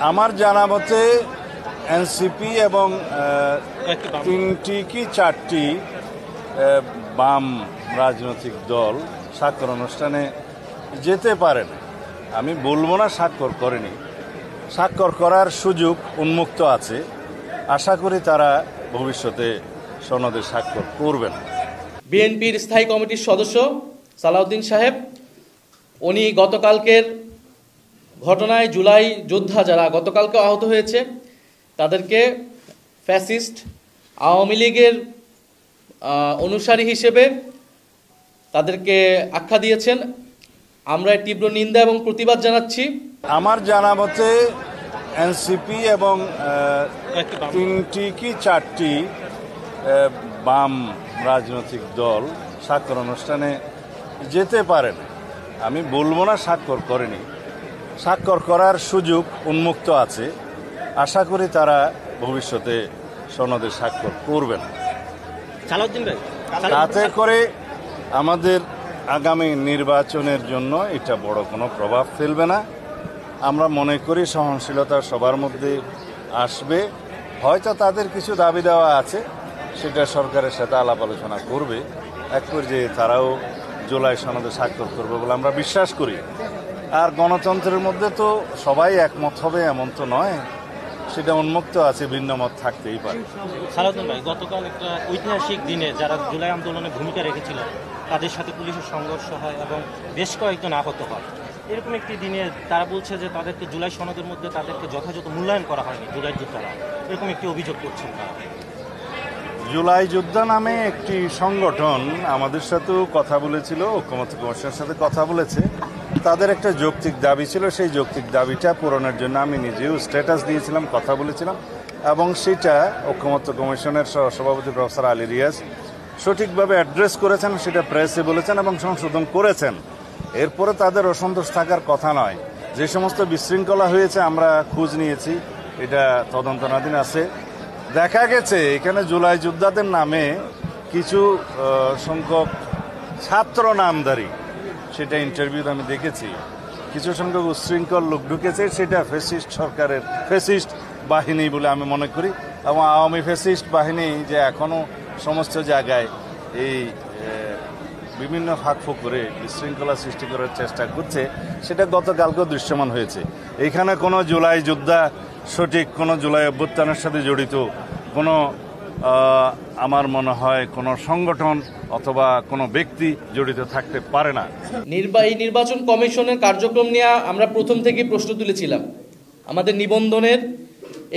আমার জানা মতে এনসিপি এবং তিনটি কি চারটি বাম রাজনৈতিক দল স্বাক্ষর অনুষ্ঠানে যেতে পারেন। আমি বলবো না স্বাক্ষর করেনি, স্বাক্ষর করার সুযোগ উন্মুক্ত আছে। আশা করি তারা ভবিষ্যতে সনদে স্বাক্ষর করবেন। বিএনপির স্থায়ী কমিটির সদস্য সালাউদ্দিন সাহেব উনি গতকালকের ঘটনায় জুলাই যোদ্ধা যারা গতকালকে আহত হয়েছে তাদেরকে ফ্যাসিস্ট আওয়ামী লীগের অনুসারী হিসেবে তাদেরকে আখ্যা দিয়েছেন। আমরা তীব্র নিন্দা এবং প্রতিবাদ জানাচ্ছি। আমার জানা মতে এনসিপি এবং তিনটি কি চারটি বাম রাজনৈতিক দল স্বাক্ষর অনুষ্ঠানে যেতে পারেন। আমি বলবো না স্বাক্ষর করেনি, স্বাক্ষর করার সুযোগ উন্মুক্ত আছে। আশা করি তারা ভবিষ্যতে সনদে স্বাক্ষর করবেন। তাতে করে আমাদের আগামী নির্বাচনের জন্য এটা বড় কোনো প্রভাব ফেলবে না। আমরা মনে করি সহনশীলতা সবার মধ্যে আসবে। হয়তো তাদের কিছু দাবি দেওয়া আছে, সেটা সরকারের সাথে আলাপ আলোচনা করবে। এক পর্যায়ে তারাও জুলাই সনদে স্বাক্ষর করবে বলে আমরা বিশ্বাস করি। আর গণতন্ত্রের মধ্যে তো সবাই একমত হবে এমন তো নয়, সেটা উন্মুক্ত আছে, ভিন্ন মত থাকতেই পারে। সালাউদ্দিন ভাই, গতকাল একটা ঐতিহাসিক দিনে যারা জুলাই আন্দোলনে ভূমিকা রেখেছিল তাদের সাথে পুলিশের সংঘর্ষ হয় এবং বেশ কয়েকজন আহত হয়। এরকম একটি দিনে তারা বলছে যে তাদেরকে জুলাই সনদের মধ্যে তাদেরকে যথাযথ মূল্যায়ন করা হয়নি জুলাই যোদ্ধারা, এরকম একটি অভিযোগ করছেন তারা। জুলাই যোদ্ধা নামে একটি সংগঠন আমাদের সাথেও কথা বলেছিল, ঐক্যমত্য কমিশনের সাথে কথা বলেছে। তাদের একটা যৌক্তিক দাবি ছিল, সেই যৌক্তিক দাবিটা পূরণের জন্য আমি নিজেও স্ট্যাটাস দিয়েছিলাম, কথা বলেছিলাম, এবং সেটা ঐক্যমত্য কমিশনের সভাপতি প্রফেসর আলী রিয়াজ সঠিকভাবে অ্যাড্রেস করেছেন, সেটা প্রেসে বলেছেন এবং সংশোধন করেছেন। এরপরে তাদের অসন্তোষ থাকার কথা নয়। যে সমস্ত বিশৃঙ্খলা হয়েছে আমরা খোঁজ নিয়েছি, এটা তদন্তনাধীন আছে। দেখা গেছে এখানে জুলাই যোদ্ধাদের নামে কিছু সংখ্যক ছাত্র নামধারী, সেটা ইন্টারভিউতে আমি দেখেছি, কিছু সংখ্যক উচ্ছৃঙ্খল লোক ঢুকেছে। সেটা ফ্যাসিস্ট সরকারের ফ্যাসিস্ট বাহিনী বলে আমি মনে করি। এবং আওয়ামী ফ্যাসিস্ট বাহিনী যে এখনও সমস্ত জায়গায় এই বিভিন্ন ফাঁকফোঁক করে বিশৃঙ্খলা সৃষ্টি করার চেষ্টা করছে, সেটা গতকালকেও দৃশ্যমান হয়েছে। এখানে কোনো জুলাই যোদ্ধা, সঠিক কোনো জুলাই অভ্যুত্থানের সাথে জড়িত কোনো আমার মনে হয় কোনো সংগঠন অথবা কোনো ব্যক্তি জড়িত থাকতে পারে না। নির্বাচন কমিশনের কার্যক্রম নিয়ে আমরা প্রথম থেকেই প্রশ্ন তুলেছিলাম। আমাদের নিবন্ধনের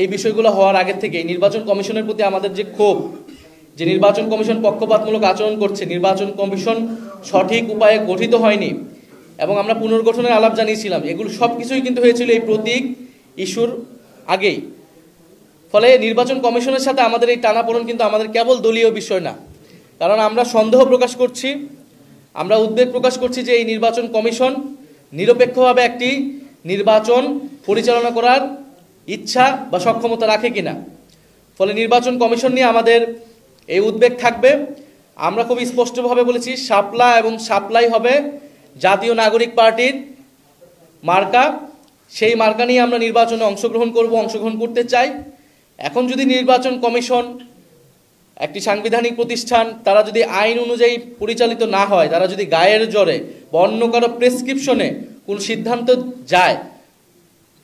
এই বিষয়গুলো হওয়ার আগে থেকে নির্বাচন কমিশনের প্রতি আমাদের যে ক্ষোভ, যে নির্বাচন কমিশন পক্ষপাতমূলক আচরণ করছে, নির্বাচন কমিশন সঠিক উপায়ে গঠিত হয়নি এবং আমরা পুনর্গঠনের আলাপ জানিয়েছিলাম, এগুলো সব কিছুই কিন্তু হয়েছিল এই প্রতীক ইস্যুর আগেই। ফলে নির্বাচন কমিশনের সাথে আমাদের এই টানাপোড়েন কিন্তু আমাদের কেবল দলীয় বিষয় না, কারণ আমরা সন্দেহ প্রকাশ করছি, আমরা উদ্বেগ প্রকাশ করছি যে এই নির্বাচন কমিশন নিরপেক্ষভাবে একটি নির্বাচন পরিচালনা করার ইচ্ছা বা সক্ষমতা রাখে কিনা। ফলে নির্বাচন কমিশন নিয়ে আমাদের এই উদ্বেগ থাকবে। আমরা খুব স্পষ্টভাবে বলেছি, শাপলা এবং সাপ্লাই হবে জাতীয় নাগরিক পার্টির মার্কা। সেই মার্কা নিয়ে আমরা নির্বাচনে অংশগ্রহণ করতে চাই। এখন যদি নির্বাচন কমিশন একটি সাংবিধানিক প্রতিষ্ঠান, তারা যদি আইন অনুযায়ী পরিচালিত না হয়, তারা যদি গায়ের জোরে বা অন্য কারো প্রেসক্রিপশনে কোন সিদ্ধান্ত যায়,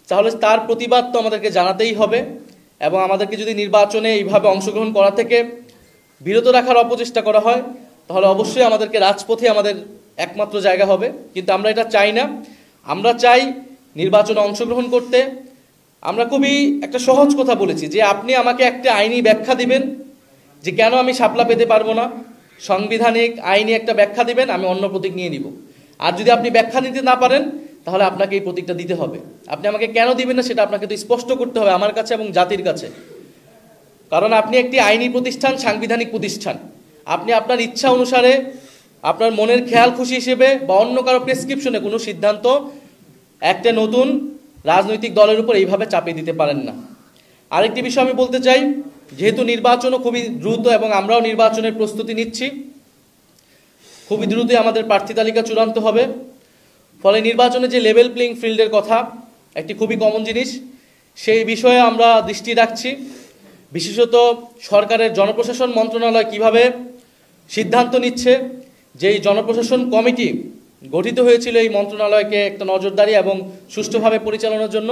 তাহলে তার প্রতিবাদ তো আমাদেরকে জানাতেই হবে। এবং আমাদেরকে যদি নির্বাচনে এইভাবে অংশগ্রহণ করা থেকে বিরত রাখার অপচেষ্টা করা হয়, তাহলে অবশ্যই আমাদেরকে রাজপথে আমাদের একমাত্র জায়গা হবে। কিন্তু আমরা এটা চাই না। আমরা চাই নির্বাচনে অংশগ্রহণ করতে। আমরা খুবই একটা সহজ কথা বলেছি যে আপনি আমাকে একটা আইনি ব্যাখ্যা দিবেন যে কেন আমি শাপলা পেতে পারবো না, সাংবিধানিক আইনি একটা ব্যাখ্যা দিবেন, আমি অন্য প্রতীক নিয়ে নিব। আর যদি আপনি ব্যাখ্যা দিতে না পারেন, তাহলে আপনাকে এই প্রতীকটা দিতে হবে। আপনি আমাকে কেন দিবেন না সেটা আপনাকে তো স্পষ্ট করতে হবে আমার কাছে এবং জাতির কাছে। কারণ আপনি একটি আইনি প্রতিষ্ঠান, সাংবিধানিক প্রতিষ্ঠান। আপনি আপনার ইচ্ছা অনুসারে, আপনার মনের খেয়াল খুশি হিসেবে বা অন্য কারো প্রেসক্রিপশনে কোনো সিদ্ধান্ত একটা নতুন রাজনৈতিক দলের উপর এইভাবে চাপিয়ে দিতে পারেন না। আরেকটি বিষয় আমি বলতে চাই, যেহেতু নির্বাচনও খুবই দ্রুত এবং আমরাও নির্বাচনের প্রস্তুতি নিচ্ছি, খুবই দ্রুতই আমাদের প্রার্থী তালিকা চূড়ান্ত হবে। ফলে নির্বাচনে যে লেভেল প্লেইং ফিল্ডের কথা, একটি খুবই কমন জিনিস, সেই বিষয়ে আমরা দৃষ্টি রাখছি। বিশেষত সরকারের জনপ্রশাসন মন্ত্রণালয় কিভাবে সিদ্ধান্ত নিচ্ছে, যে এই জনপ্রশাসন কমিটি গঠিত হয়েছিল এই মন্ত্রণালয়কে একটা নজরদারি এবং সুষ্ঠুভাবে পরিচালনার জন্য,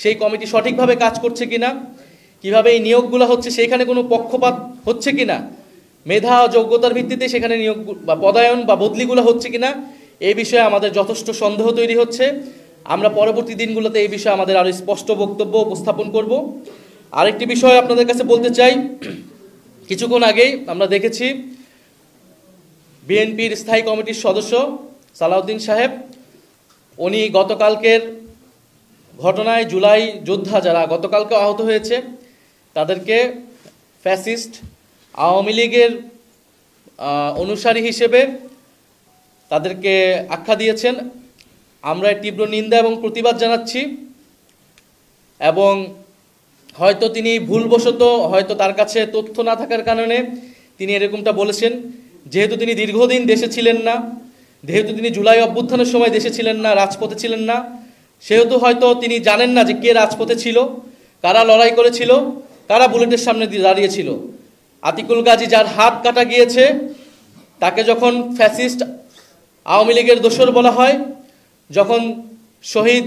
সেই কমিটি সঠিকভাবে কাজ করছে কিনা, কিভাবে এই নিয়োগগুলো হচ্ছে সেখানে কোনো পক্ষপাত হচ্ছে কিনা, মেধা ও যোগ্যতার ভিত্তিতে সেখানে নিয়োগ বা পদায়ন বা বদলিগুলো হচ্ছে কিনা, এই বিষয়ে আমাদের যথেষ্ট সন্দেহ তৈরি হচ্ছে। আমরা পরবর্তী দিনগুলোতে এই বিষয়ে আমাদের আরও স্পষ্ট বক্তব্য উপস্থাপন করব। আরেকটি বিষয় আপনাদের কাছে বলতে চাই, কিছুক্ষণ আগেই আমরা দেখেছি বিএনপির স্থায়ী কমিটির সদস্য সালাউদ্দিন সাহেব, উনি গতকালকের ঘটনায় জুলাই যোদ্ধা যারা গতকালকে আহত হয়েছে তাদেরকে ফ্যাসিস্ট আওয়ামী লীগের অনুসারী হিসেবে তাদেরকে আখ্যা দিয়েছেন। আমরা তীব্র নিন্দা এবং প্রতিবাদ জানাচ্ছি। এবং হয়তো তিনি ভুলবশত, হয়তো তার কাছে তথ্য না থাকার কারণে তিনি এরকমটা বলেছেন। যেহেতু তিনি দীর্ঘদিন দেশে ছিলেন না, যেহেতু তিনি জুলাই অভ্যুত্থানের সময় দেশে ছিলেন না, রাজপথে ছিলেন না, সেহেতু হয়তো তিনি জানেন না যে কে রাজপথে ছিল, কারা লড়াই করেছিল, কারা বুলেটের সামনে দাঁড়িয়েছিল। আতিকুল গাজী যার হাত কাটা গিয়েছে, তাকে যখন ফ্যাসিস্ট আওয়ামী লীগের দোসর বলা হয়, যখন শহীদ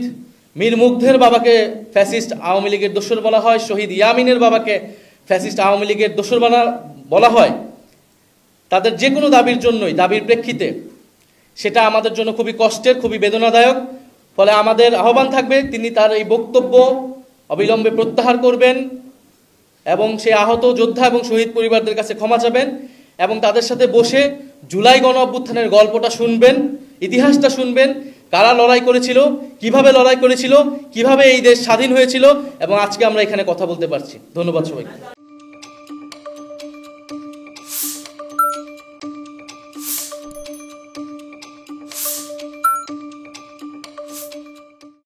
মীর মুগ্ধের বাবাকে ফ্যাসিস্ট আওয়ামী লীগের দোসর বলা হয়, শহীদ ইয়ামিনের বাবাকে ফ্যাসিস্ট আওয়ামী লীগের দোসর বলা হয়, তাদের যে কোনো দাবির জন্যই, দাবির প্রেক্ষিতে সেটা আমাদের জন্য খুবই কষ্টের, খুবই বেদনাদায়ক। ফলে আমাদের আহ্বান থাকবে তিনি তার এই বক্তব্য অবিলম্বে প্রত্যাহার করবেন এবং সেই আহত যোদ্ধা এবং শহীদ পরিবারদের কাছে ক্ষমা চাবেন এবং তাদের সাথে বসে জুলাই গণ অভ্যুত্থানের গল্পটা শুনবেন, ইতিহাসটা শুনবেন, কারা লড়াই করেছিল, কিভাবে লড়াই করেছিল, কিভাবে এই দেশ স্বাধীন হয়েছিল এবং আজকে আমরা এখানে কথা বলতে পারছি। ধন্যবাদ সবাইকে।